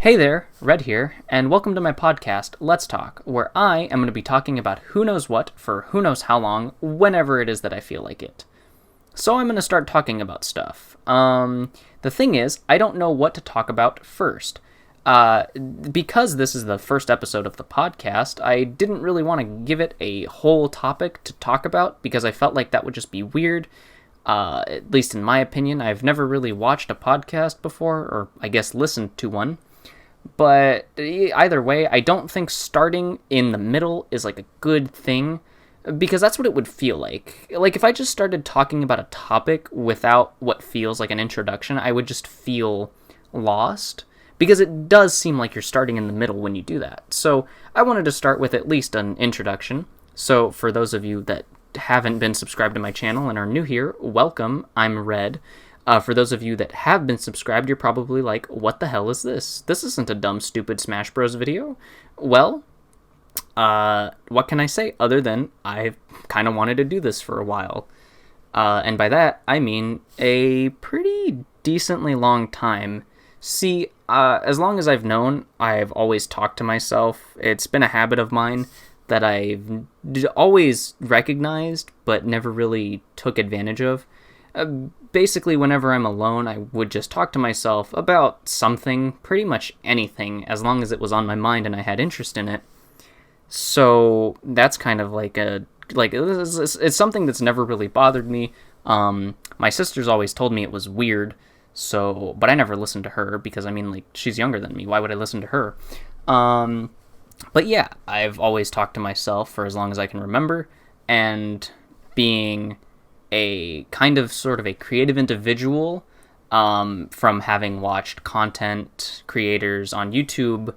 Hey there, Red here, and welcome to my podcast, Let's Talk, where I am going to be talking about who knows what for who knows how long, whenever it is that I feel like it. So I'm going to start talking about stuff. The thing is, I don't know what to talk about first. Because this is the first episode of the podcast, I didn't really want to give it a whole topic to talk about because I felt like that would just be weird. At least in my opinion, I've never really watched a podcast before, or I guess listened to one. But either way, I don't think starting in the middle is like a good thing, because that's what it would feel like. Like if I just started talking about a topic without what feels like an introduction, I would just feel lost, because it does seem like you're starting in the middle when you do that. So I wanted to start with at least an introduction. So for those of you that haven't been subscribed to my channel and are new here, welcome. I'm Red. For those of you that have been subscribed, you're probably like, what the hell is this? This isn't a dumb, stupid Smash Bros. Video. Well, what can I say other than I've kind of wanted to do this for a while. And by that, I mean a pretty decently long time. See, as long as I've known, I've always talked to myself. It's been a habit of mine that I've always recognized, but never really took advantage of. Basically, whenever I'm alone, I would just talk to myself about something, pretty much anything, as long as it was on my mind and I had interest in it. So that's kind of it's something that's never really bothered me. My sister's always told me it was weird, but I never listened to her because, I mean, she's younger than me. Why would I listen to her? But yeah, I've always talked to myself for as long as I can remember, and being a kind of sort of a creative individual, from having watched content creators on YouTube,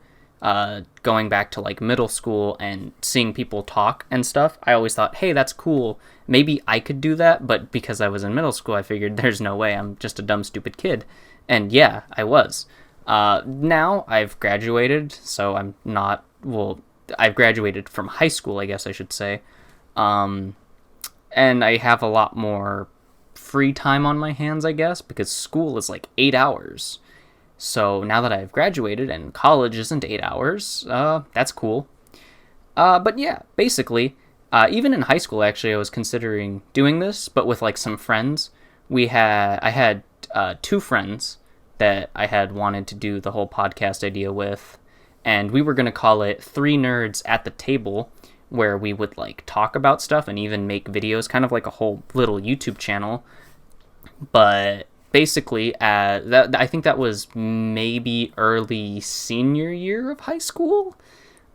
going back to middle school and seeing people talk and stuff. I always thought, hey, that's cool. Maybe I could do that, but because I was in middle school, I figured there's no way. I'm just a dumb, stupid kid. And yeah, I was. Now I've graduated, so I'm not, I've graduated from high school, I guess I should say. And I have a lot more free time on my hands, I guess, because school is 8 hours. So now that I've graduated and college isn't 8 hours, that's cool. But yeah, basically, even in high school, actually, I was considering doing this, but with some friends. I had 2 friends that I had wanted to do the whole podcast idea with, and we were going to call it 3 Nerds at the Table, where we would talk about stuff and even make videos, kind of like a whole little YouTube channel. But basically, I think that was maybe early senior year of high school.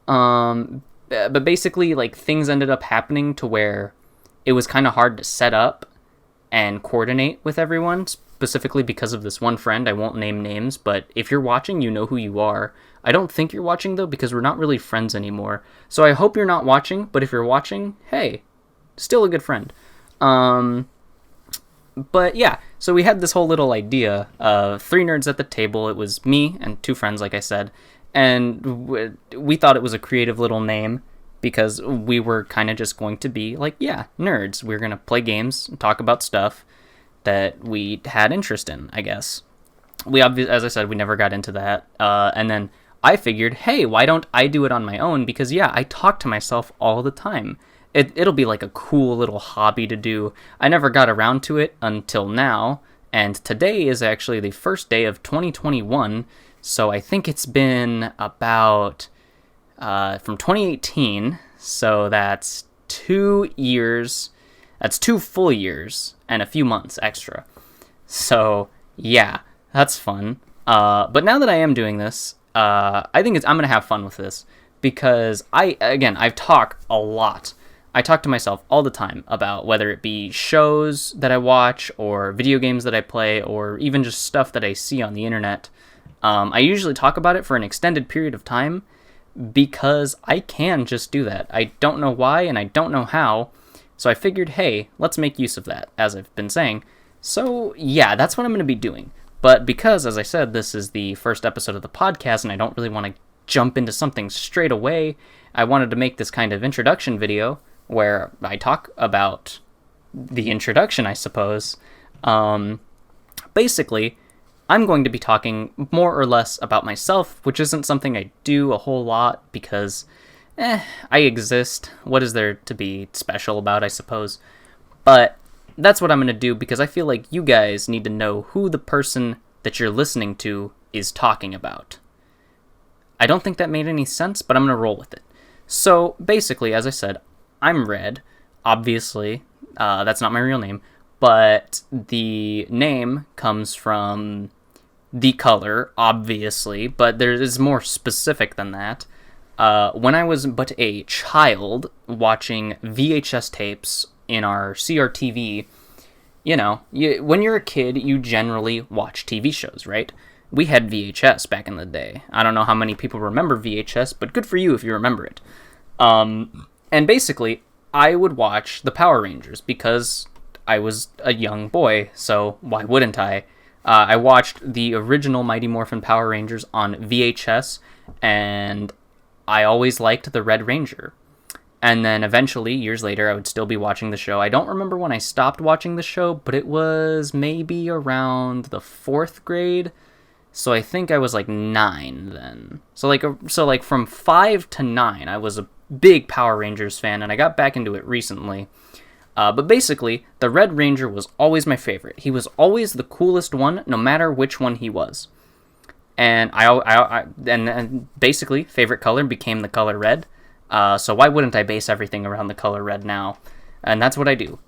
But basically, things ended up happening to where it was kind of hard to set up and coordinate with everyone, specifically because of this one friend. I won't name names, but if you're watching, you know who you are. I don't think you're watching, though, because we're not really friends anymore. So I hope you're not watching, but if you're watching, hey, still a good friend. But yeah, so we had this whole little idea of 3 Nerds at the Table. It was me and 2 friends, like I said, and we thought it was a creative little name because we were kind of just going to be nerds. We were going to play games and talk about stuff that we had interest in, I guess. As I said, we never got into that. And then I figured, hey, why don't I do it on my own? Because yeah, I talk to myself all the time. It'll be a cool little hobby to do. I never got around to it until now, and today is actually the first day of 2021, so I think it's been about, from 2018, so that's 2 years, that's 2 full years, and a few months extra. So yeah, that's fun. But now that I am doing this, I think I'm going to have fun with this, because I talk a lot. I talk to myself all the time about whether it be shows that I watch, or video games that I play, or even just stuff that I see on the internet. I usually talk about it for an extended period of time, because I can just do that. I don't know why, and I don't know how, so I figured, hey, let's make use of that, as I've been saying. So yeah, that's what I'm going to be doing. But because, as I said, this is the first episode of the podcast, and I don't really want to jump into something straight away, I wanted to make this kind of introduction video where I talk about the introduction, I suppose. Basically, I'm going to be talking more or less about myself, which isn't something I do a whole lot because, I exist. What is there to be special about, I suppose? But that's what I'm going to do because I feel like you guys need to know who the person that you're listening to is talking about. I don't think that made any sense, but I'm going to roll with it. So, basically, as I said, I'm Red. Obviously, that's not my real name, but the name comes from the color, obviously, but there is more specific than that. When I was but a child watching VHS tapes in our CRTV, when you're a kid, you generally watch TV shows, right? We had VHS back in the day. I don't know how many people remember VHS, but good for you if you remember it. And basically, I would watch the Power Rangers because I was a young boy, so why wouldn't I? I watched the original Mighty Morphin Power Rangers on VHS, and I always liked the Red Ranger. And then eventually, years later, I would still be watching the show. I don't remember when I stopped watching the show, but it was maybe around the 4th grade. So I think I was like 9 then. So from 5 to 9, I was a big Power Rangers fan, and I got back into it recently. But basically, the Red Ranger was always my favorite. He was always the coolest one, no matter which one he was. And and basically, favorite color became the color red. So why wouldn't I base everything around the color red now? And that's what I do.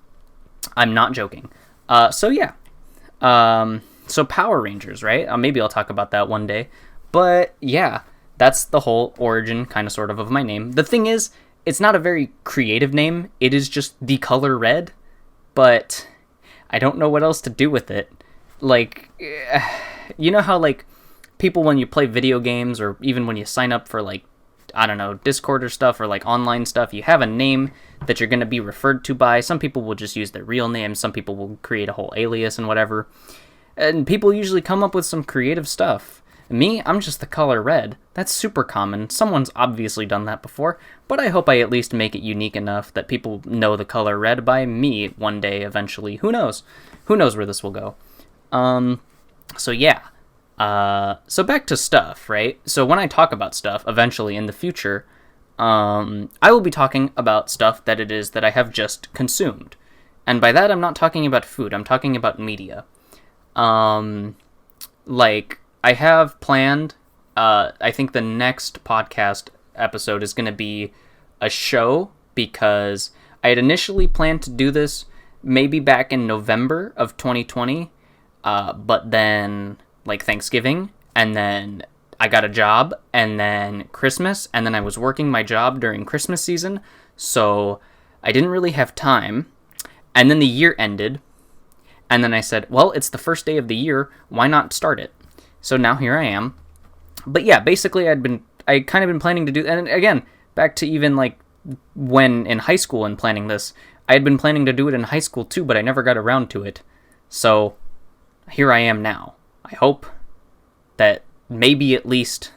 I'm not joking. So Power Rangers, right? Maybe I'll talk about that one day. But yeah, that's the whole origin, kind of sort of my name. The thing is, it's not a very creative name. It is just the color red. But I don't know what else to do with it. Like, you know how, like, people when you play video games or even when you sign up for, like, I don't know, Discord or stuff or like online stuff, you have a name that you're going to be referred to by. Some people will just use their real name. Some people will create a whole alias and whatever. And people usually come up with some creative stuff. Me, I'm just the color red. That's super common. Someone's obviously done that before, but I hope I at least make it unique enough that people know the color red by me one day eventually. Who knows? Who knows where this will go? So back to stuff, right? So when I talk about stuff, eventually in the future, I will be talking about stuff that it is that I have just consumed. And by that, I'm not talking about food. I'm talking about media. I have planned, I think the next podcast episode is going to be a show because I had initially planned to do this maybe back in November of 2020, but then like Thanksgiving, and then I got a job, and then Christmas, and then I was working my job during Christmas season, so I didn't really have time, and then the year ended, and then I said, well, it's the first day of the year, why not start it? So now here I am. But yeah, basically I kind of been planning to do, and again, back to even like when in high school and planning this, I had been planning to do it in high school too, but I never got around to it, so here I am now. I hope that maybe at least,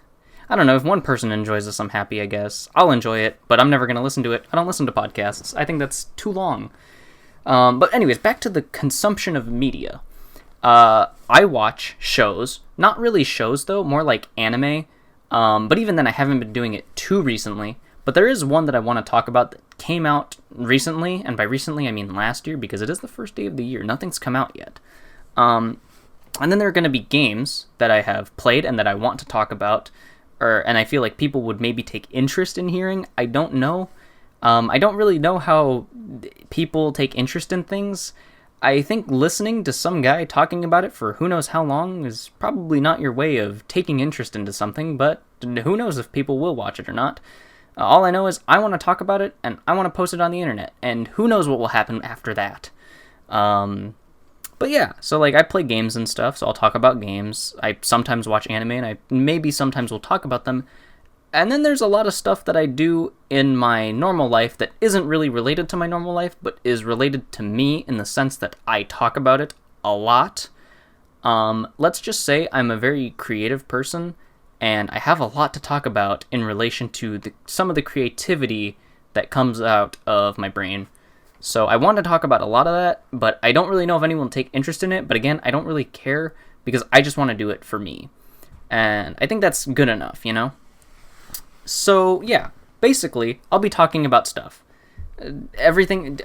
I don't know, if one person enjoys this, I'm happy, I guess. I'll enjoy it, but I'm never going to listen to it. I don't listen to podcasts. I think that's too long. But anyways, back to the consumption of media. I watch shows. Not really shows, though, more like anime. But even then, I haven't been doing it too recently. But there is one that I want to talk about that came out recently, and by recently, I mean last year, because it is the first day of the year. Nothing's come out yet. And then there are going to be games that I have played and that I want to talk about, and I feel like people would maybe take interest in hearing. I don't know. I don't really know how people take interest in things. I think listening to some guy talking about it for who knows how long is probably not your way of taking interest into something, but who knows if people will watch it or not. All I know is I want to talk about it, and I want to post it on the internet, and who knows what will happen after that. But yeah, so like I play games and stuff, so I'll talk about games. I sometimes watch anime, and I maybe sometimes will talk about them. And then there's a lot of stuff that I do in my normal life that isn't really related to my normal life, but is related to me in the sense that I talk about it a lot. Let's just say I'm a very creative person, and I have a lot to talk about in relation to some of the creativity that comes out of my brain. So I want to talk about a lot of that, but I don't really know if anyone will take interest in it. But again, I don't really care because I just want to do it for me. And I think that's good enough, you know? So, yeah, basically, I'll be talking about stuff. Everything,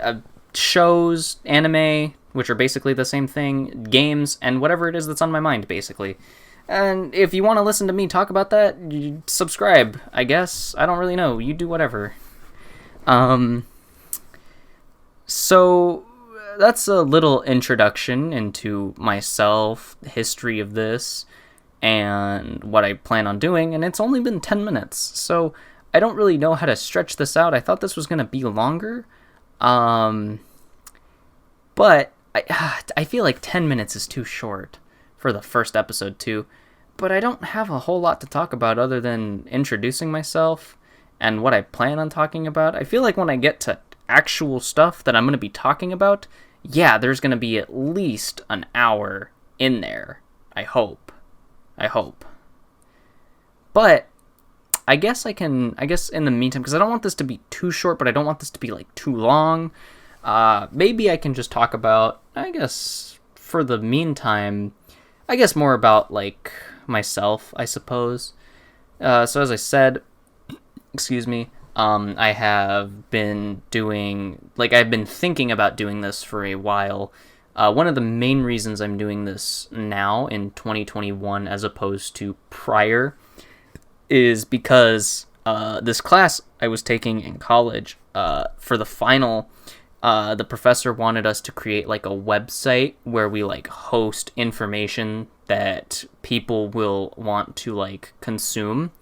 shows, anime, which are basically the same thing, games, and whatever it is that's on my mind, basically. And if you want to listen to me talk about that, you subscribe, I guess. I don't really know. You do whatever. So that's a little introduction into myself, the history of this, and what I plan on doing, and it's only been 10 minutes, so I don't really know how to stretch this out. I thought this was going to be longer, but I feel like 10 minutes is too short for the first episode too, but I don't have a whole lot to talk about other than introducing myself and what I plan on talking about. I feel like when I get to actual stuff that I'm going to be talking about, yeah, there's going to be at least an hour in there. I hope. But I guess in the meantime, because I don't want this to be too short, but I don't want this to be like too long, maybe I can just talk about, I guess, for the meantime, I guess more about like myself, I suppose. So as I said, excuse me, I have been I've been thinking about doing this for a while. One of the main reasons I'm doing this now in 2021 as opposed to prior is because this class I was taking in college, for the final, the professor wanted us to create like a website where we like host information that people will want to like consume,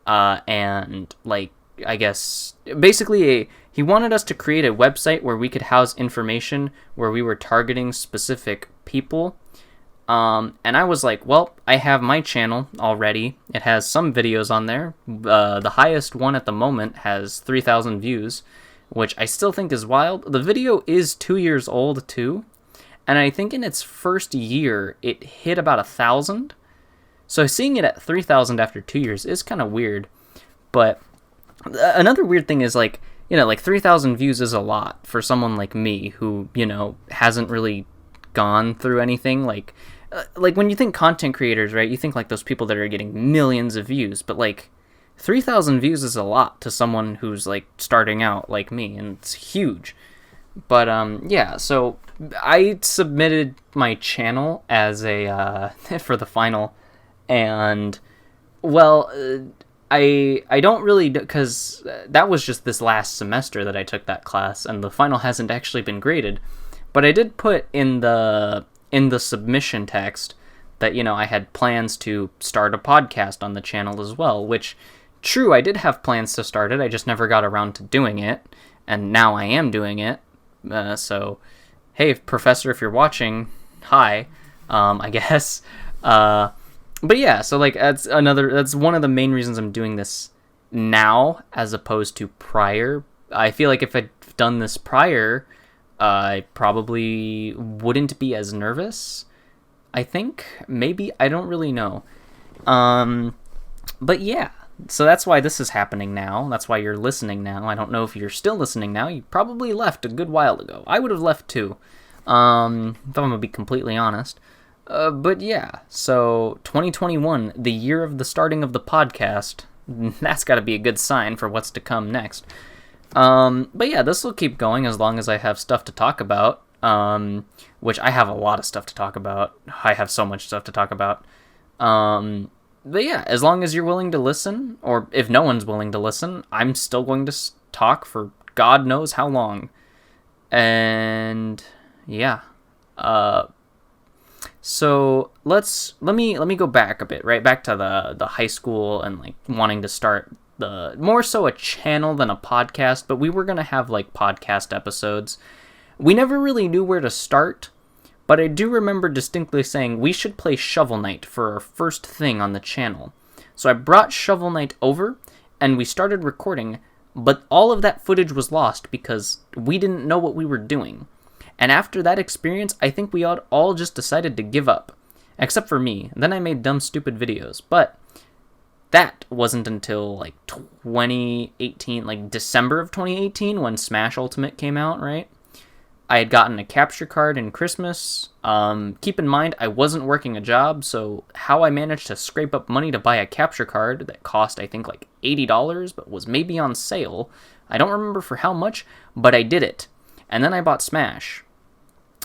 and like, I guess basically he wanted us to create a website where we could house information where we were targeting specific people. And I was like, well, I have my channel already. It has some videos on there. The highest one at the moment has 3,000 views, which I still think is wild. The video is 2 years old too, and I think in its first year it hit about 1,000. So seeing it at 3,000 after 2 years is kind of weird. But another weird thing is like, you know, like 3,000 views is a lot for someone like me who, you know, hasn't really gone through anything. Like when you think content creators, right, you think like those people that are getting millions of views, but like 3,000 views is a lot to someone who's like starting out like me, and it's huge. But yeah, so I submitted my channel as a for the final, and well, I don't really, because that was just this last semester that I took that class, and the final hasn't actually been graded. But I did put in the submission text that, you know, I had plans to start a podcast on the channel as well, which, true, I did have plans to start it, I just never got around to doing it, and now I am doing it. So, hey, Professor, if you're watching, hi, I guess. But yeah, so like that's one of the main reasons I'm doing this now as opposed to prior. I feel like if I'd done this prior, I probably wouldn't be as nervous. I think, maybe, I don't really know. But yeah, so that's why this is happening now. That's why you're listening now. I don't know if you're still listening now. You probably left a good while ago. I would have left too, if I'm gonna be completely honest. But yeah, so 2021, the year of the starting of the podcast, that's got to be a good sign for what's to come next. But yeah, this will keep going as long as I have stuff to talk about, which I have a lot of stuff to talk about. I have so much stuff to talk about. But yeah, as long as you're willing to listen, or if no one's willing to listen, I'm still going to talk for God knows how long. And yeah, so let me go back a bit, right back to the high school and like wanting to start the more so a channel than a podcast, but we were gonna have like podcast episodes. We never really knew where to start, but I do remember distinctly saying we should play Shovel Knight for our first thing on the channel. So I brought Shovel Knight over and we started recording, but all of that footage was lost because we didn't know what we were doing. And after that experience, I think we all just decided to give up. Except for me. Then I made dumb, stupid videos. But that wasn't until like 2018, like December of 2018 when Smash Ultimate came out, right? I had gotten a capture card in Christmas. Keep in mind, I wasn't working a job, so how I managed to scrape up money to buy a capture card that cost, I think, like $80, but was maybe on sale. I don't remember for how much, but I did it. And then I bought Smash.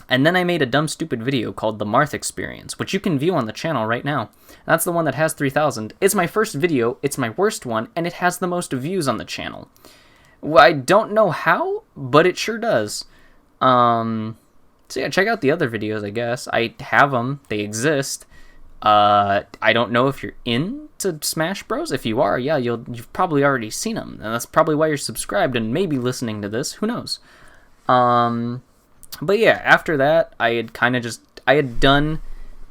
And then I made a dumb, stupid video called The Marth Experience, which you can view on the channel right now. That's the one that has 3,000. It's my first video, it's my worst one, and it has the most views on the channel. Well, I don't know how, but it sure does. So yeah, check out the other videos, I guess. I have them. They exist. I don't know if you're into Smash Bros. If you are, yeah, you've probably already seen them. And that's probably why you're subscribed and maybe listening to this. Who knows? But yeah, after that, I had done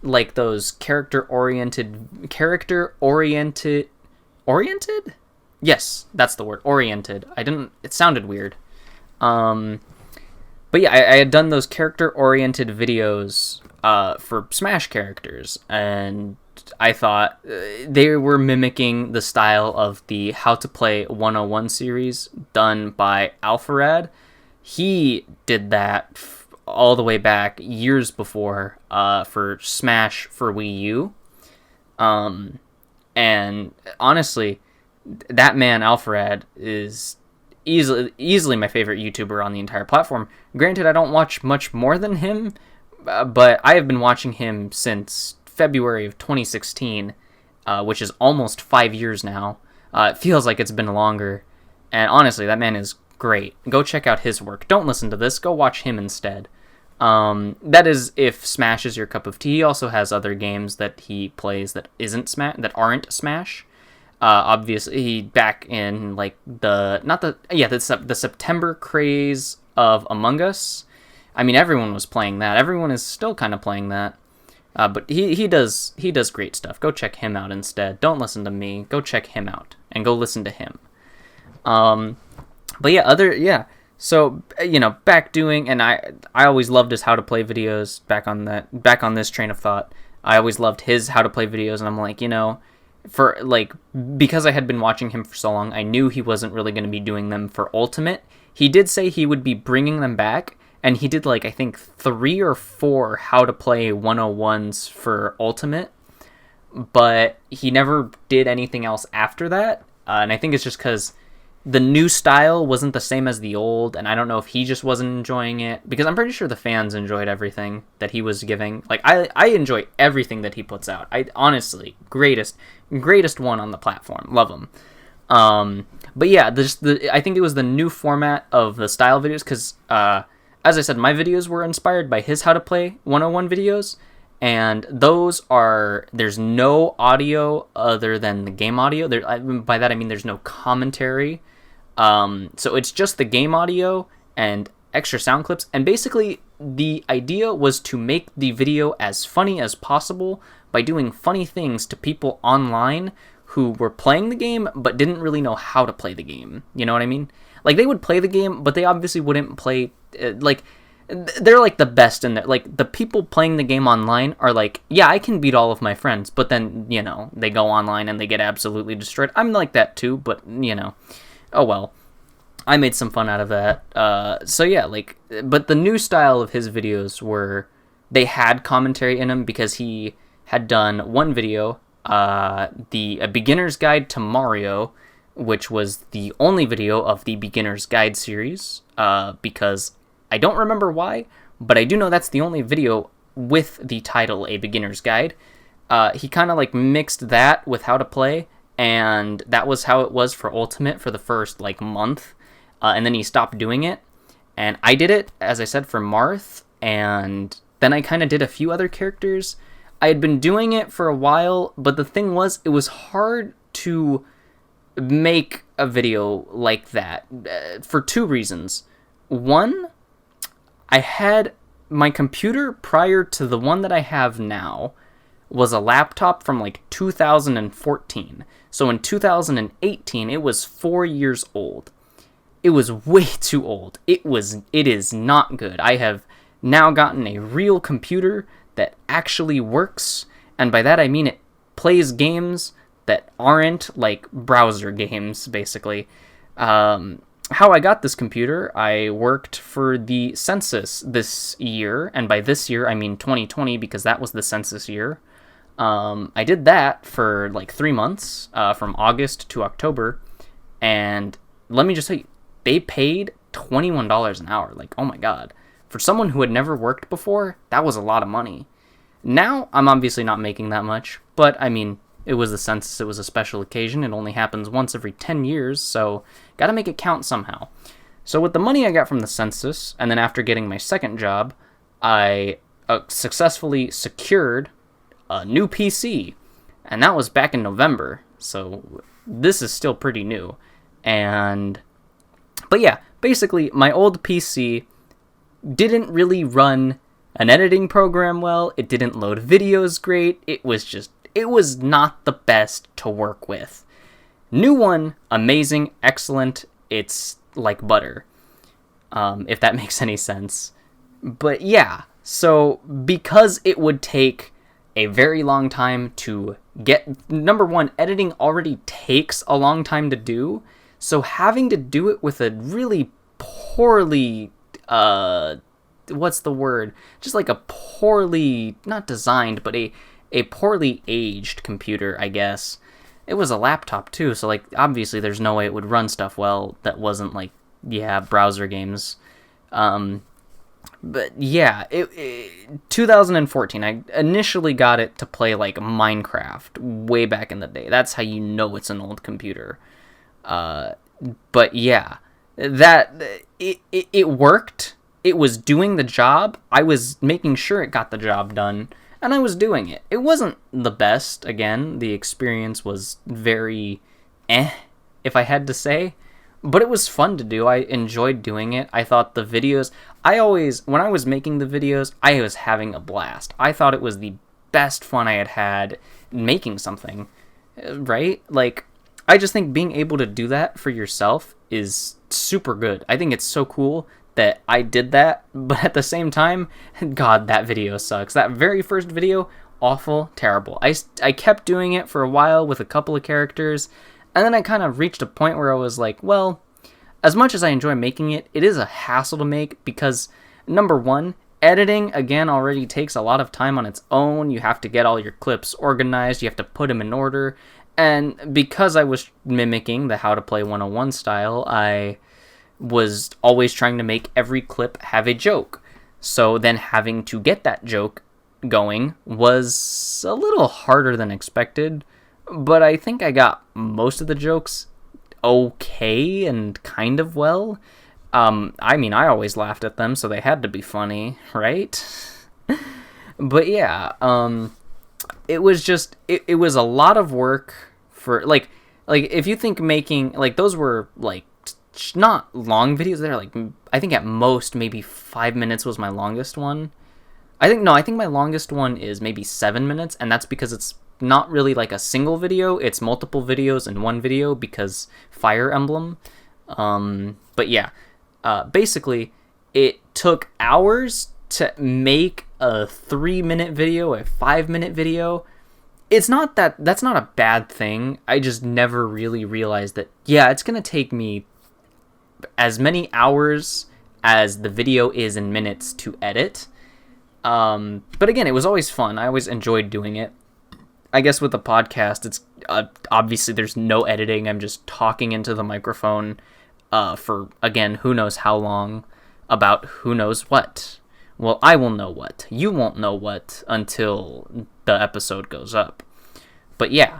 like those oriented? Yes, that's the word, oriented. It sounded weird. But yeah, I had done those character-oriented videos for Smash characters, and I thought they were mimicking the style of the How to Play 101 series done by Alpharad. He did that all the way back years before for Smash for Wii U. And honestly, that man, Alpharad, is easily my favorite YouTuber on the entire platform. Granted, I don't watch much more than him, but I have been watching him since February of 2016, which is almost 5 years now. It feels like it's been longer. And honestly, that man is great. Go check out his work. Don't listen to this. Go watch him instead. That is if Smash is your cup of tea. He also has other games that he plays that aren't Smash. Obviously, back in like the September craze of Among Us. I mean, everyone was playing that. Everyone is still kind of playing that. But he does great stuff. Go check him out instead. Don't listen to me. Go check him out and go listen to him. But yeah, so, back doing, and I always loved his how to play videos. Back on this train of thought, I always loved his how to play videos, and I'm like, because I had been watching him for so long, I knew he wasn't really going to be doing them for Ultimate. He did say he would be bringing them back, and he did, I think 3 or 4 how to play 101s for Ultimate, but he never did anything else after that, and I think it's just because the new style wasn't the same as the old, and I don't know if he just wasn't enjoying it, because I'm pretty sure the fans enjoyed everything that he was giving. I enjoy everything that he puts out. I honestly, greatest one on the platform. Love him. But yeah, I think it was the new format of the style videos, because, as I said, my videos were inspired by his How to Play 101 videos, and there's no audio other than the game audio. By that I mean there's no commentary. So it's just the game audio and extra sound clips, and basically the idea was to make the video as funny as possible by doing funny things to people online who were playing the game but didn't really know how to play the game. You know what I mean? Like, they would play the game, but they obviously wouldn't play, they're like the best in there. Like, the people playing the game online are like, yeah, I can beat all of my friends, but then, they go online and they get absolutely destroyed. I'm like that too, but, oh well. I made some fun out of that. So yeah, but the new style of his videos they had commentary in them, because he had done one video, A Beginner's Guide to Mario, which was the only video of the Beginner's Guide series, because I don't remember why, but I do know that's the only video with the title A Beginner's Guide. He kind of mixed that with how to play, and that was how it was for Ultimate for the first month, and then he stopped doing it. And I did it, as I said, for Marth, and then I kind of did a few other characters. I had been doing it for a while, but the thing was, it was hard to make a video like that for 2 reasons. One, I had my computer prior to the one that I have now was a laptop from 2014. So in 2018, it was 4 years old. It was way too old. It is not good. I have now gotten a real computer that actually works, and by that I mean it plays games that aren't browser games, basically. how I got this computer, I worked for the census this year, and by this year I mean 2020 because that was the census year. I did that for like 3 months, from August to October, and let me just tell you, they paid $21 an hour. Like, oh my god. For someone who had never worked before, that was a lot of money. Now, I'm obviously not making that much, but I mean, it was the census, it was a special occasion, it only happens once every 10 years, so gotta make it count somehow. So with the money I got from the census, and then after getting my second job, I successfully secured a new PC, and that was back in November, so this is still pretty new. But yeah, basically, my old PC didn't really run an editing program well, it didn't load videos great, it was not the best to work with. New one, amazing, excellent, it's like butter, if that makes any sense. But yeah, so because it would take a very long time to get, number one, editing already takes a long time to do, so having to do it with a really poorly, what's the word? Just like a poorly, not designed, but a poorly aged computer, I guess. It was a laptop too, so like obviously there's no way it would run stuff well that wasn't like, yeah, browser games. But yeah, 2014, I initially got it to play like Minecraft way back in the day. That's how you know it's an old computer. But yeah, it worked. It was doing the job. I was making sure it got the job done, and I was doing it. It wasn't the best, again. The experience was very if I had to say. But it was fun to do. I enjoyed doing it. I thought the videos... when I was making the videos, I was having a blast. I thought it was the best fun I had had making something, right? Like, I just think being able to do that for yourself is super good. I think it's so cool that I did that, but at the same time, God, that video sucks. That very first video, awful, terrible. I kept doing it for a while with a couple of characters, and then I kind of reached a point where I was like, well, as much as I enjoy making it, it is a hassle to make because, number one, editing, again, already takes a lot of time on its own. You have to get all your clips organized. You have to put them in order. And because I was mimicking the How to Play 101 style, I was always trying to make every clip have a joke. So then having to get that joke going was a little harder than expected. But I think I got most of the jokes okay and kind of well. I mean, I always laughed at them, so they had to be funny, right? But yeah, it was just, it was a lot of work for, like if you think making, like, those were, like, not long videos, they're, like, I think at most, maybe 5 minutes was my longest one. I think my longest one is maybe 7 minutes, and that's because it's not really like a single video, it's multiple videos in one video because Fire Emblem. But yeah, basically it took hours to make a 3-minute video, a 5-minute video. It's not that's not a bad thing. I just never really realized that, yeah, it's gonna take me as many hours as the video is in minutes to edit. But again, it was always fun. I always enjoyed doing it. I guess with the podcast, it's obviously there's no editing. I'm just talking into the microphone for, again, who knows how long, about who knows what. Well, I will know what. You won't know what until the episode goes up. But yeah,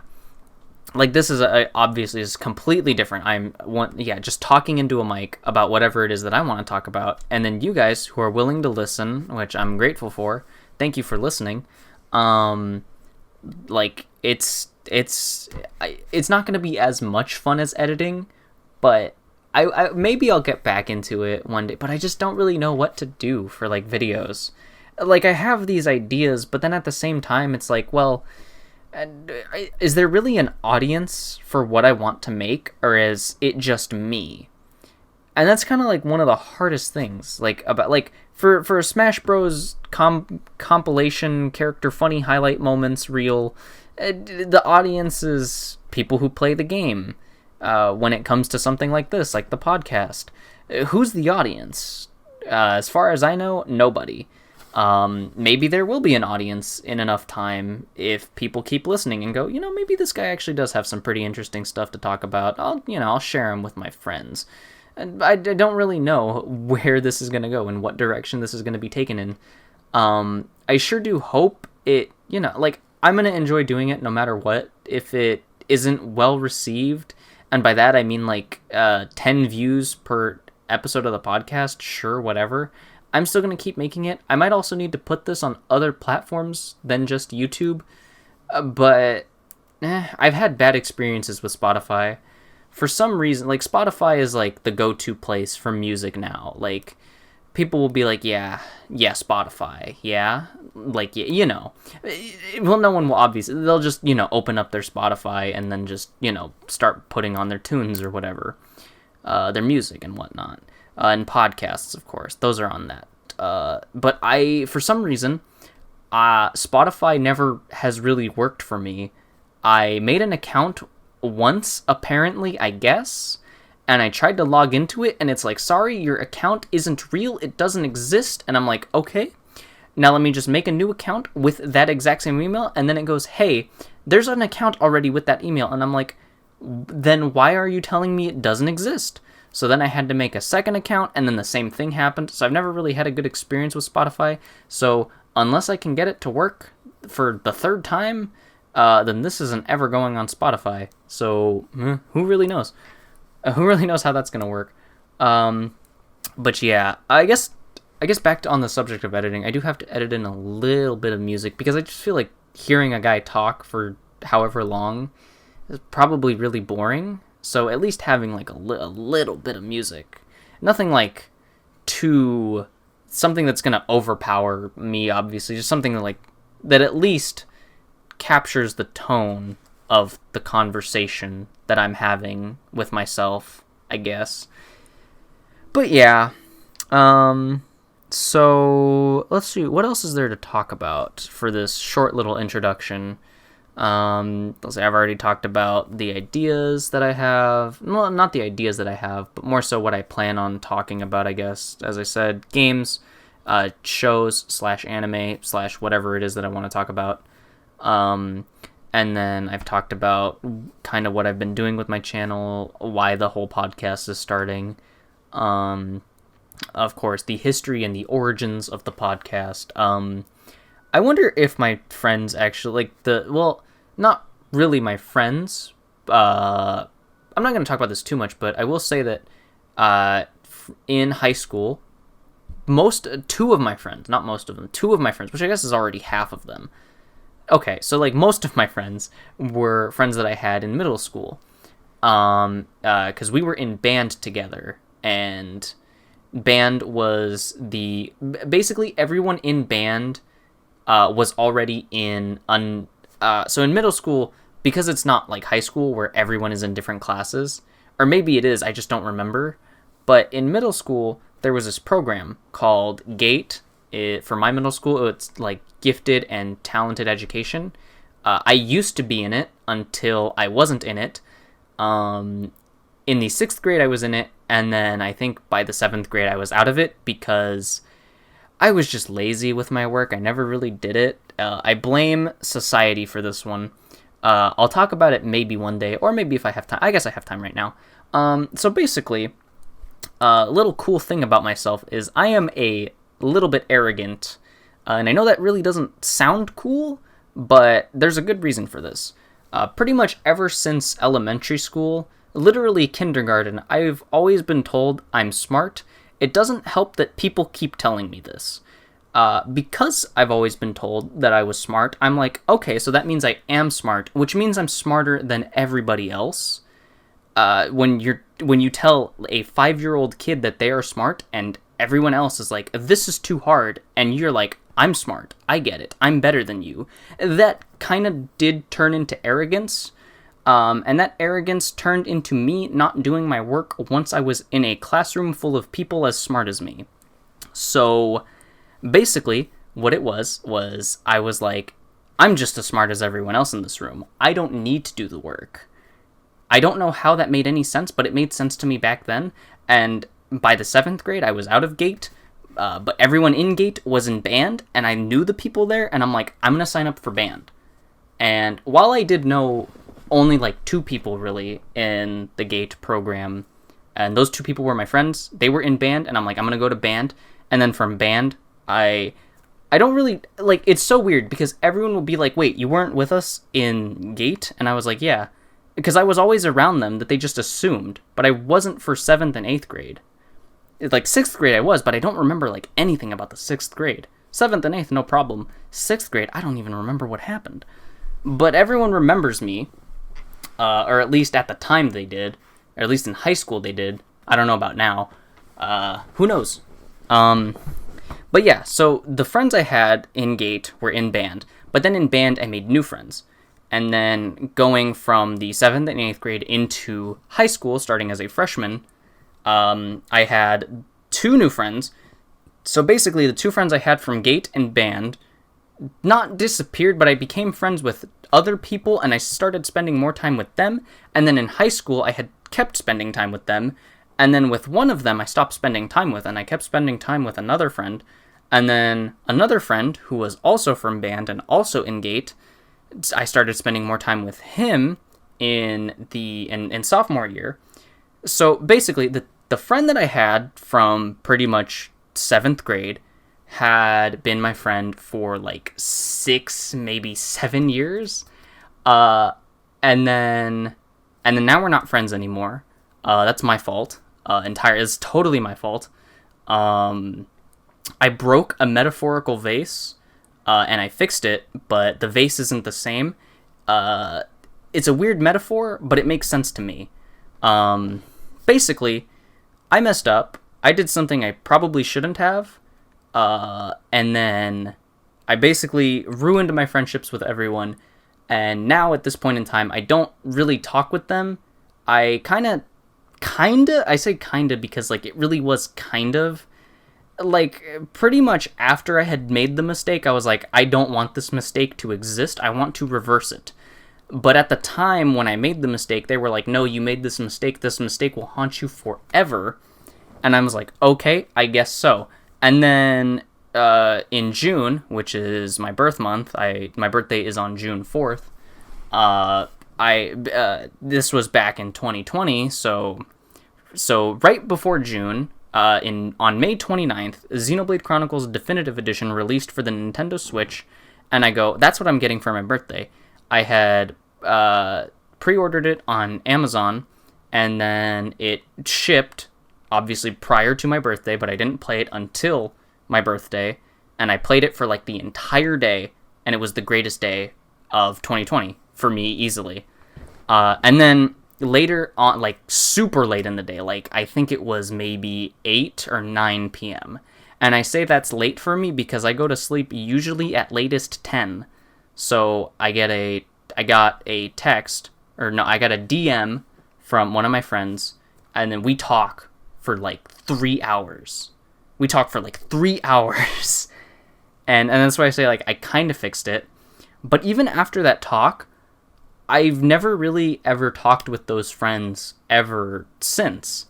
like this is obviously is completely different. Just talking into a mic about whatever it is that I want to talk about, and then you guys who are willing to listen, which I'm grateful for. Thank you for listening. Like it's not going to be as much fun as editing, but I maybe I'll get back into it one day, but I just don't really know what to do for like videos. Like I have these ideas, but then at the same time it's like, well, is there really an audience for what I want to make, or is it just me? And that's kind of like one of the hardest things, like about like for a Smash Bros compilation character funny highlight moments reel, the audience is people who play the game. when it comes to something like this, like the podcast. Who's the audience? As far as I know, nobody. Maybe there will be an audience in enough time if people keep listening and go, maybe this guy actually does have some pretty interesting stuff to talk about. I'll share him with my friends. And I don't really know where this is going to go and what direction this is going to be taken in. I sure do hope it, I'm going to enjoy doing it no matter what. If it isn't well received, and by that I mean 10 views per episode of the podcast, sure, whatever. I'm still going to keep making it. I might also need to put this on other platforms than just YouTube, but I've had bad experiences with Spotify. For some reason, Spotify is the go-to place for music now. People will be like, yeah, Spotify, yeah? Well, no one will obviously, they'll just, open up their Spotify and then just, start putting on their tunes or whatever, their music and whatnot. And podcasts, of course, those are on that. But for some reason, Spotify never has really worked for me. I made an account once, apparently, I guess, and I tried to log into it, and it's sorry, your account isn't real, it doesn't exist, and I'm like, okay, now let me just make a new account with that exact same email, and then it goes, hey, there's an account already with that email, and I'm like, then why are you telling me it doesn't exist? So then I had to make a second account, and then the same thing happened, so I've never really had a good experience with Spotify, so unless I can get it to work for the third time, then this isn't ever going on Spotify, so who really knows? Who really knows how that's going to work? But yeah, I guess back on the subject of editing, I do have to edit in a little bit of music, because I just feel like hearing a guy talk for however long is probably really boring. So at least having a little bit of music, nothing something that's going to overpower me, obviously, just something that at least captures the tone of the conversation that I'm having with myself, I guess. But yeah, so let's see, what else is there to talk about for this short little introduction? Let's say I've already talked about the ideas that I have. Well, not the ideas that I have, but more so what I plan on talking about, I guess. As I said, games, shows / anime / whatever it is that I want to talk about. And then I've talked about kind of what I've been doing with my channel, why the whole podcast is starting. Of course, the history and the origins of the podcast. I wonder if my friends actually, not really my friends. I'm not going to talk about this too much, but I will say that in high school, two of my friends, not most of them, two of my friends, which I guess is already half of them. Okay, so most of my friends were friends that I had in middle school, because we were in band together, and band was basically everyone in band was already in so in middle school, because it's not like high school where everyone is in different classes, or maybe it is, I just don't remember, but in middle school there was this program called GATE. For my middle school, it's Gifted and Talented Education. I used to be in it until I wasn't in it. In the 6th grade I was in it, and then I think by the 7th grade I was out of it because I was just lazy with my work. I never really did it. I blame society for this one. I'll talk about it maybe one day, or maybe if I have time. I guess I have time right now. So basically, a little cool thing about myself is I am a little bit arrogant, and I know that really doesn't sound cool, but there's a good reason for this. Pretty much ever since elementary school, literally kindergarten, I've always been told I'm smart. It doesn't help that people keep telling me this. Because I've always been told that I was smart, I'm like, okay, so that means I am smart, which means I'm smarter than everybody else. When you tell a 5-year-old kid that they are smart, and everyone else is like, this is too hard, and you're like, I'm smart, I get it, I'm better than you. That kind of did turn into arrogance, and that arrogance turned into me not doing my work once I was in a classroom full of people as smart as me. So basically, what it was I was like, I'm just as smart as everyone else in this room. I don't need to do the work. I don't know how that made any sense, but it made sense to me back then. And by the 7th grade, I was out of Gate, but everyone in Gate was in band, and I knew the people there, and I'm like, I'm going to sign up for band. And while I did know only like 2 people really in the Gate program, and those 2 people were my friends, they were in band, and I'm like, I'm going to go to band. And then from band, I don't really, like, it's so weird because everyone will be like, wait, you weren't with us in Gate? And I was like, yeah, because I was always around them that they just assumed, but I wasn't for 7th and 8th grade. Like, 6th grade I was, but I don't remember, like, anything about the 6th grade. 7th and 8th, no problem. 6th grade, I don't even remember what happened. But everyone remembers me, or at least at the time they did, or at least in high school they did. I don't know about now. Who knows? But yeah, so the friends I had in Gate were in band, but then in band I made new friends. And then going from the 7th and 8th grade into high school, starting as a freshman, I had 2 new friends. So basically the 2 friends I had from Gate and band not disappeared, but I became friends with other people, and I started spending more time with them. And then in high school I had kept spending time with them. And then with one of them I stopped spending time with, and I kept spending time with another friend. And then another friend who was also from band and also in Gate, I started spending more time with him in sophomore year. So basically, the friend that I had from pretty much 7th grade had been my friend for like 6, maybe 7 years. And then now we're not friends anymore. That's my fault. It's totally my fault. I broke a metaphorical vase, and I fixed it, but the vase isn't the same. It's a weird metaphor, but it makes sense to me. Basically, I messed up. I did something I probably shouldn't have, and then I basically ruined my friendships with everyone, and now at this point in time, I don't really talk with them. I I say kinda because, like, it really was kind of, like, pretty much after I had made the mistake, I was like, I don't want this mistake to exist, I want to reverse it. But at the time when I made the mistake, they were like, no, you made this mistake will haunt you forever. And I was like, okay, I guess so. And then in June, which is my birth month, my birthday is on June 4th, this was back in 2020, so right before June, on May 29th, Xenoblade Chronicles Definitive Edition released for the Nintendo Switch, and I go, that's what I'm getting for my birthday. I had pre-ordered it on Amazon, and then it shipped, obviously prior to my birthday, but I didn't play it until my birthday, and I played it for like the entire day, and it was the greatest day of 2020 for me, easily. And then later on, like super late in the day, like I think it was maybe 8 or 9 p.m. And I say that's late for me because I go to sleep usually at latest 10. So I got a text, or no, I got a DM from one of my friends, and then we talk for like 3 hours. We talk for like 3 hours. And that's why I say, like, I kind of fixed it. But even after that talk, I've never really ever talked with those friends ever since.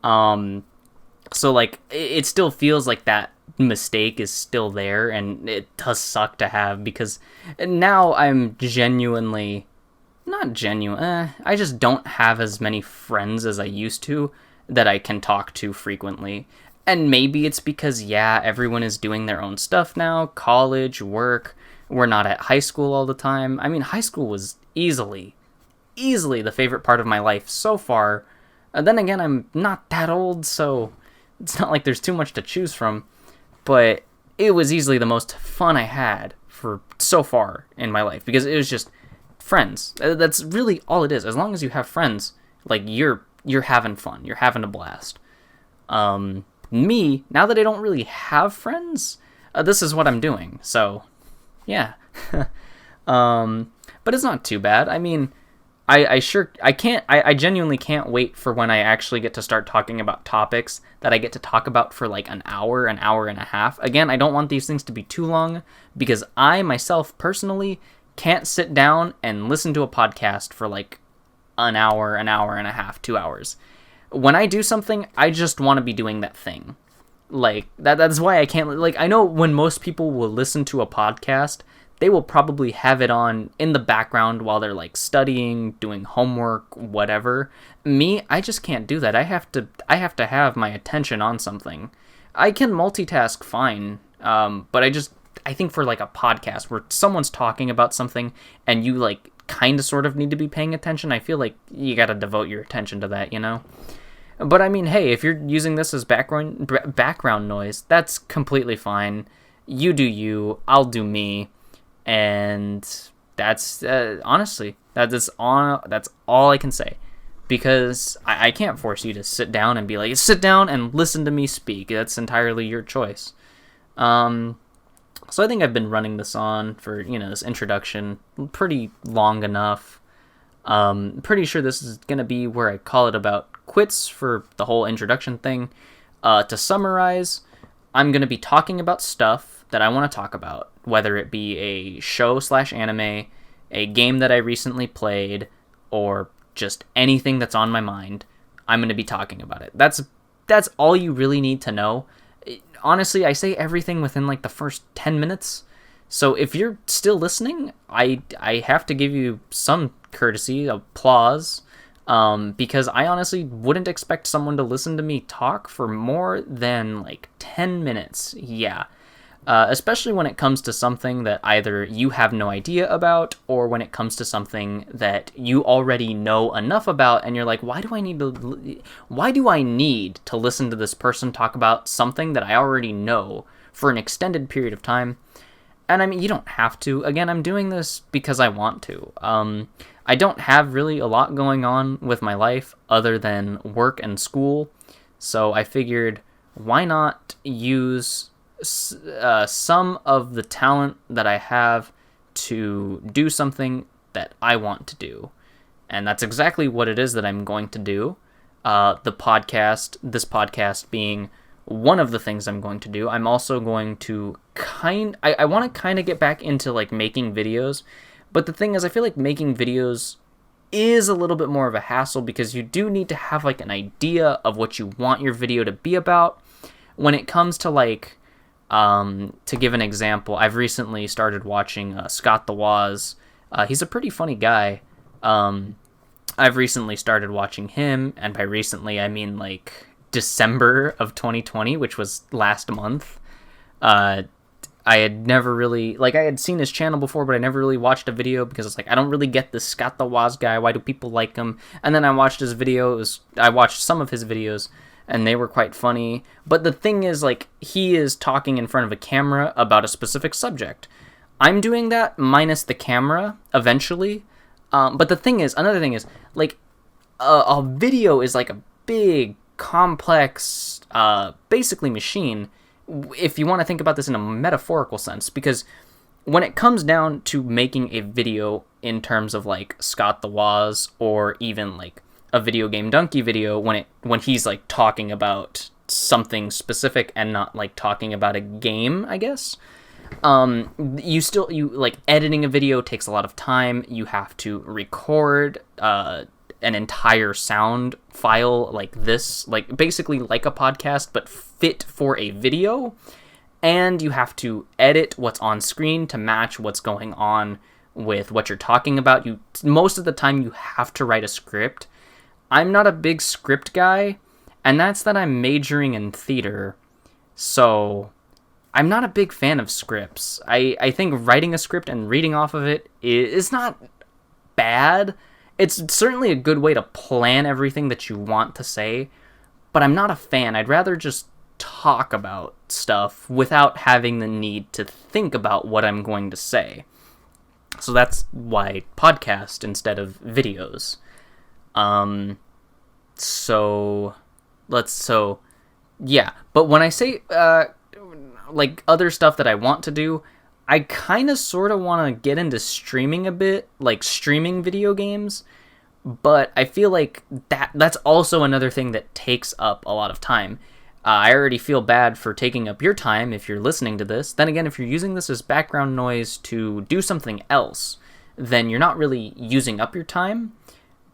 So, like, it still feels like that mistake is still there, and it does suck to have, because now I'm genuinely... Not genuine. I just don't have as many friends as I used to that I can talk to frequently. And maybe it's because, yeah, everyone is doing their own stuff now. College, work. We're not at high school all the time. I mean, high school was easily the favorite part of my life so far. Then again, I'm not that old, so it's not like there's too much to choose from. But it was easily the most fun I had for so far in my life, because it was just friends. That's really all it is. As long as you have friends, like, you're having fun. You're having a blast. Me, now that I don't really have friends, this is what I'm doing. So, yeah. But it's not too bad. I mean, I genuinely can't wait for when I actually get to start talking about topics that I get to talk about for like an hour and a half. Again, I don't want these things to be too long, because I myself personally can't sit down and listen to a podcast for like an hour and a half, 2 hours. When I do something, I just want to be doing that thing. Like, that's why I can't, like, I know when most people will listen to a podcast, they will probably have it on in the background while they're, like, studying, doing homework, whatever. Me, I just can't do that. I have to have my attention on something. I can multitask fine, but I think for, like, a podcast where someone's talking about something and you, like, kind of sort of need to be paying attention, I feel like you gotta devote your attention to that, you know? But I mean, hey, if you're using this as background noise, that's completely fine. You do you, I'll do me, and that's honestly that's all I can say, because I can't force you to sit down and be like, sit down and listen to me speak. That's entirely your choice. So I think I've been running this on for, this introduction pretty long enough. Pretty sure this is gonna be where I call it about quits for the whole introduction thing. To summarize, I'm going to be talking about stuff that I want to talk about, whether it be a show/anime, a game that I recently played, or just anything that's on my mind. I'm going to be talking about it. That's all you really need to know. Honestly, I say everything within like the first 10 minutes. So if you're still listening, I have to give you some courtesy, applause, because I honestly wouldn't expect someone to listen to me talk for more than like 10 minutes. Yeah. Especially when it comes to something that either you have no idea about, or when it comes to something that you already know enough about and you're like, why do I need to listen to this person talk about something that I already know for an extended period of time? And I mean, you don't have to. Again, I'm doing this because I want to. I don't have really a lot going on with my life other than work and school, so I figured, why not use some of the talent that I have to do something that I want to do. And that's exactly what it is that I'm going to do. This podcast being one of the things I'm going to do. I'm also going to I want to kind of get back into like making videos, but the thing is, I feel like making videos is a little bit more of a hassle because you do need to have like an idea of what you want your video to be about. When it comes to like, to give an example, I've recently started watching Scott the Woz. He's a pretty funny guy. I've recently started watching him, and by recently I mean like December of 2020, which was last month. I had never really, like, I had seen his channel before, but I never really watched a video because it's like, I don't really get this Scott the Woz guy. Why do people like him? And then I watched his video. I watched some of his videos, and they were quite funny. But the thing is, like, he is talking in front of a camera about a specific subject. I'm doing that minus the camera eventually. But another thing is, like, a video is like a big, complex, basically machine, if you want to think about this in a metaphorical sense, because when it comes down to making a video in terms of like Scott the Woz, or even like a Video Game Donkey video, when he's like talking about something specific and not like talking about a game, I guess, you like editing a video takes a lot of time. You have to record an entire sound file like this, like basically like a podcast, but fit for a video. And you have to edit what's on screen to match what's going on with what you're talking about. Most of the time you have to write a script. I'm not a big script guy, and that's that I'm majoring in theater, so I'm not a big fan of scripts. I think writing a script and reading off of it is not bad. It's certainly a good way to plan everything that you want to say, but I'm not a fan. I'd rather just talk about stuff without having the need to think about what I'm going to say. So that's why podcast instead of videos. Yeah. But when I say, like, other stuff that I want to do, I kind of sort of want to get into streaming a bit, like streaming video games, but I feel like that's also another thing that takes up a lot of time. I already feel bad for taking up your time if you're listening to this. Then again, if you're using this as background noise to do something else, then you're not really using up your time.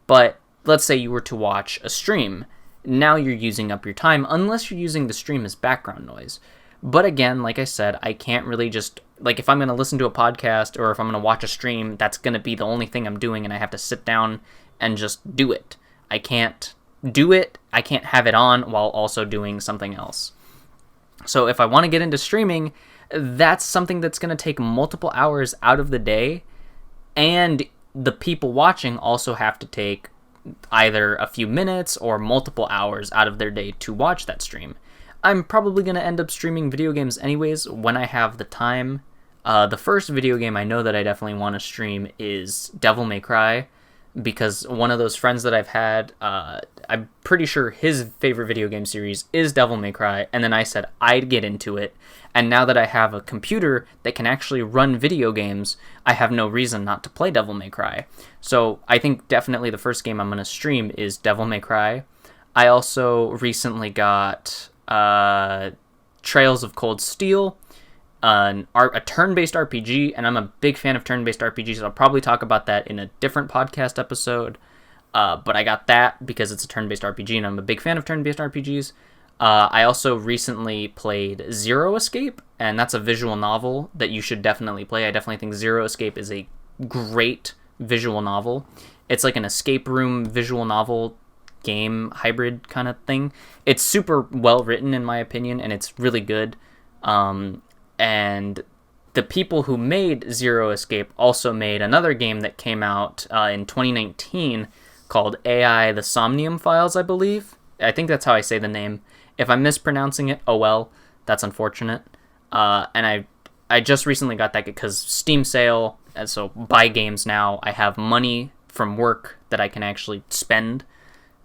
But let's say you were to watch a stream. Now you're using up your time, unless you're using the stream as background noise. But again, like I said, I can't really just, like, if I'm going to listen to a podcast or if I'm going to watch a stream, that's going to be the only thing I'm doing, and I have to sit down and just do it. I can't do it. I can't have it on while also doing something else. So if I want to get into streaming, that's something that's going to take multiple hours out of the day, and the people watching also have to take either a few minutes or multiple hours out of their day to watch that stream. I'm probably going to end up streaming video games anyways when I have the time. The first video game I know that I definitely want to stream is Devil May Cry, because one of those friends that I've had, I'm pretty sure his favorite video game series is Devil May Cry, and then I said I'd get into it, and now that I have a computer that can actually run video games, I have no reason not to play Devil May Cry. So I think definitely the first game I'm going to stream is Devil May Cry. I also recently got Trails of Cold Steel, a turn-based RPG, and I'm a big fan of turn-based RPGs, so I'll probably talk about that in a different podcast episode, but I got that because it's a turn-based RPG, and I'm a big fan of turn-based RPGs. I also recently played Zero Escape, and that's a visual novel that you should definitely play. I definitely think Zero Escape is a great visual novel. It's like an escape room visual novel game hybrid kind of thing. It's super well written in my opinion, and it's really good. And the people who made Zero Escape also made another game that came out in 2019 called AI The Somnium Files, I believe. I think that's how I say the name. If I'm mispronouncing it, oh well, that's unfortunate. And I just recently got that because Steam sale, and so buy games now. I have money from work that I can actually spend,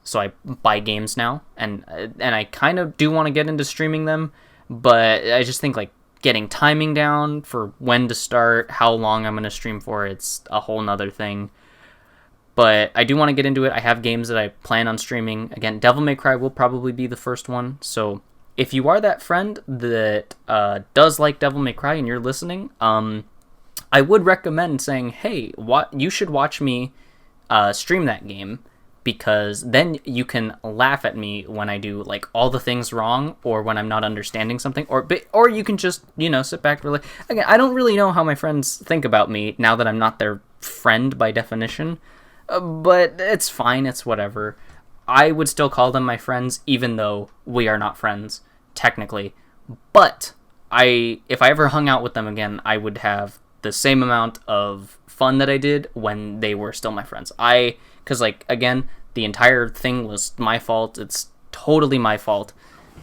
so I buy games now. And I kind of do want to get into streaming them, but I just think like getting timing down for when to start, how long I'm going to stream for, it's a whole nother thing. But I do want to get into it. I have games that I plan on streaming. Again, Devil May Cry will probably be the first one. So if you are that friend that does like Devil May Cry and you're listening, I would recommend saying, hey, you should watch me stream that game, because then you can laugh at me when I do like all the things wrong or when I'm not understanding something, or you can just, sit back and relax. Again, I don't really know how my friends think about me now that I'm not their friend by definition, but it's fine, it's whatever. I would still call them my friends even though we are not friends technically, but if I ever hung out with them again, I would have the same amount of fun that I did when they were still my friends. Because, like, again, the entire thing was my fault. It's totally my fault.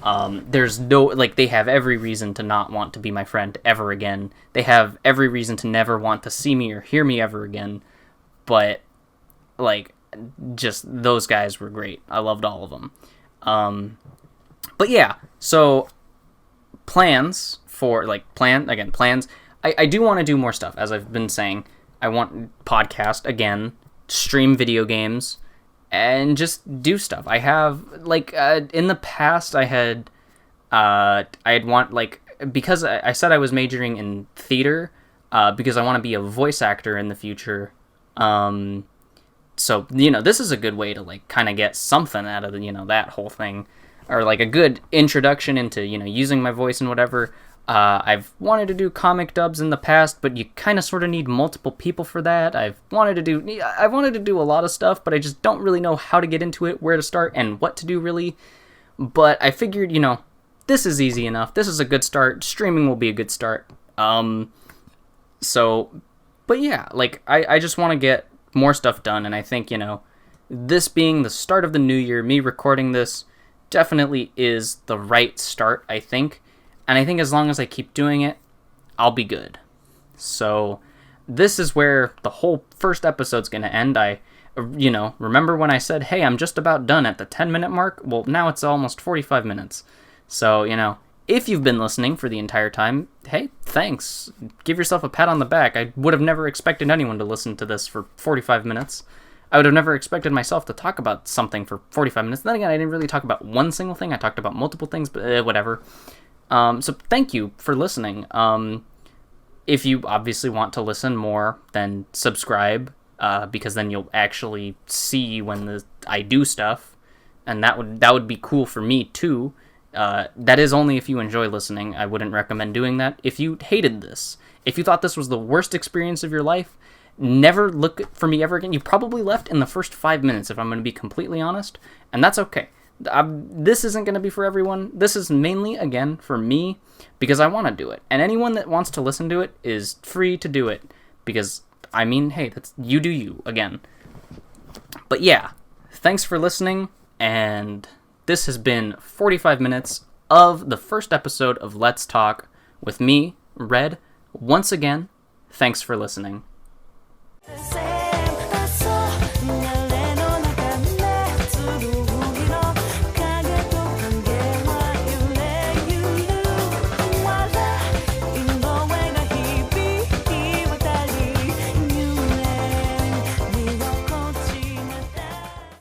There's no, like, they have every reason to not want to be my friend ever again. They have every reason to never want to see me or hear me ever again. But, like, just those guys were great. I loved all of them. But yeah, so plans. I do want to do more stuff, as I've been saying. I want podcast again, stream video games, and just do stuff. I have, like, in the past, because I said I was majoring in theater, because I want to be a voice actor in the future. So, this is a good way to, like, kind of get something out of, that whole thing, or, like, a good introduction into, using my voice and whatever. I've wanted to do comic dubs in the past, but you kind of sort of need multiple people for that. I've wanted to do a lot of stuff, but I just don't really know how to get into it, where to start, and what to do, really. But I figured, this is easy enough. This is a good start. Streaming will be a good start. But yeah, like, I just want to get more stuff done, and I think, this being the start of the new year, me recording this definitely is the right start, I think. And I think as long as I keep doing it, I'll be good. So this is where the whole first episode's going to end. Remember when I said, hey, I'm just about done at the 10-minute mark? Well, now it's almost 45 minutes. So, if you've been listening for the entire time, hey, thanks. Give yourself a pat on the back. I would have never expected anyone to listen to this for 45 minutes. I would have never expected myself to talk about something for 45 minutes. Then again, I didn't really talk about one single thing. I talked about multiple things, but whatever. So thank you for listening. If you obviously want to listen more, then subscribe, because then you'll actually see when I do stuff, and that would be cool for me too. That is only if you enjoy listening. I wouldn't recommend doing that. If you hated this, if you thought this was the worst experience of your life, never look for me ever again. You probably left in the first 5 minutes, if I'm going to be completely honest, and that's okay. This isn't going to be for everyone. This is mainly, again, for me, because I want to do it. And anyone that wants to listen to it is free to do it, because, I mean, hey, that's you do you, again. But yeah, thanks for listening, and this has been 45 minutes of the first episode of Let's Talk with me, Red. Once again, thanks for listening.